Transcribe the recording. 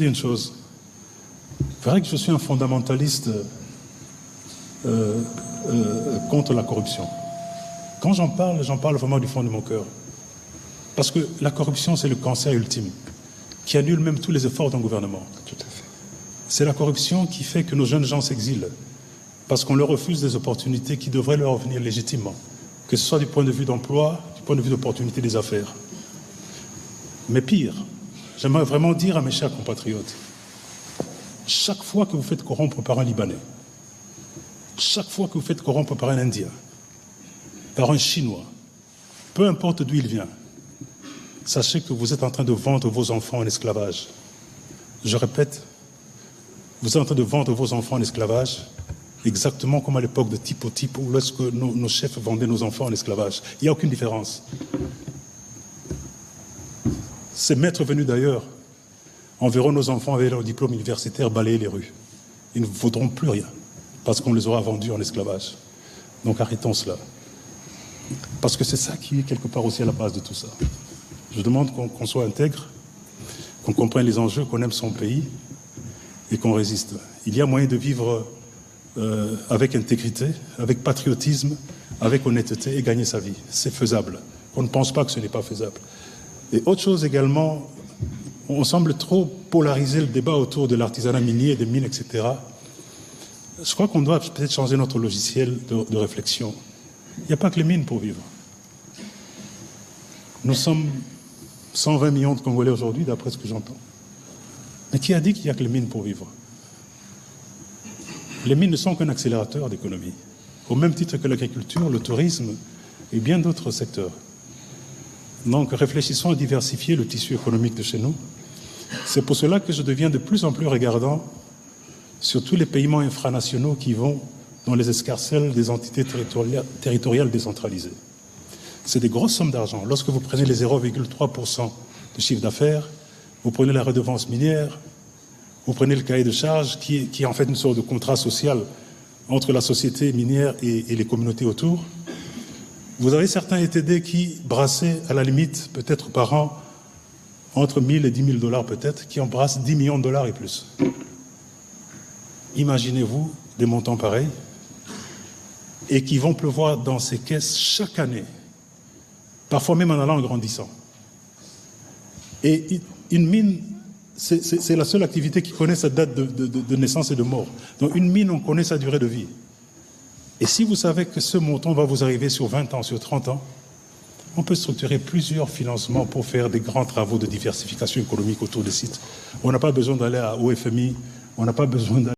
Une chose, c'est vrai que je suis un fondamentaliste contre la corruption. Quand j'en parle vraiment du fond de mon cœur. Parce que la corruption, c'est le cancer ultime, qui annule même tous les efforts d'un gouvernement. Tout à fait. C'est la corruption qui fait que nos jeunes gens s'exilent, parce qu'on leur refuse des opportunités qui devraient leur venir légitimement, que ce soit du point de vue d'emploi, du point de vue d'opportunité des affaires. Mais pire, j'aimerais vraiment dire à mes chers compatriotes, chaque fois que vous faites corrompre par un Libanais, chaque fois que vous faites corrompre par un Indien, par un Chinois, peu importe d'où il vient, sachez que vous êtes en train de vendre vos enfants en esclavage. Je répète, vous êtes en train de vendre vos enfants en esclavage, exactement comme à l'époque de Tipo, où lorsque nos chefs vendaient nos enfants en esclavage. Il n'y a aucune différence. Ces maîtres venus d'ailleurs enverront nos enfants avec leur diplôme universitaire balayer les rues. Ils ne vaudront plus rien, parce qu'on les aura vendus en esclavage. Donc arrêtons cela. Parce que c'est ça qui est quelque part aussi à la base de tout ça. Je demande qu'on soit intègre, qu'on comprenne les enjeux, qu'on aime son pays et qu'on résiste. Il y a moyen de vivre avec intégrité, avec patriotisme, avec honnêteté et gagner sa vie. C'est faisable. On ne pense pas que ce n'est pas faisable. Et autre chose également, on semble trop polariser le débat autour de l'artisanat minier, des mines, etc. Je crois qu'on doit peut-être changer notre logiciel de réflexion. Il n'y a pas que les mines pour vivre. Nous sommes 120 millions de Congolais aujourd'hui, d'après ce que j'entends. Mais qui a dit qu'il n'y a que les mines pour vivre? Les mines ne sont qu'un accélérateur d'économie, au même titre que l'agriculture, le tourisme et bien d'autres secteurs. Donc réfléchissons à diversifier le tissu économique de chez nous. C'est pour cela que je deviens de plus en plus regardant sur tous les paiements infranationaux qui vont dans les escarcelles des entités territoriales décentralisées. C'est des grosses sommes d'argent. Lorsque vous prenez les 0,3% de chiffre d'affaires, vous prenez la redevance minière, vous prenez le cahier de charges qui est en fait une sorte de contrat social entre la société minière et les communautés autour. Vous avez certains ETD qui brassaient à la limite, peut-être par an, entre 1000 et 10 000 dollars peut-être, qui embrassent 10 millions de dollars et plus. Imaginez-vous des montants pareils et qui vont pleuvoir dans ces caisses chaque année, parfois même en allant en grandissant. Et une mine, c'est la seule activité qui connaît sa date de naissance et de mort. Donc une mine, on connaît sa durée de vie. Et si vous savez que ce montant va vous arriver sur 20 ans, sur 30 ans, on peut structurer plusieurs financements pour faire des grands travaux de diversification économique autour des sites. On n'a pas besoin d'aller au FMI, on n'a pas besoin d'aller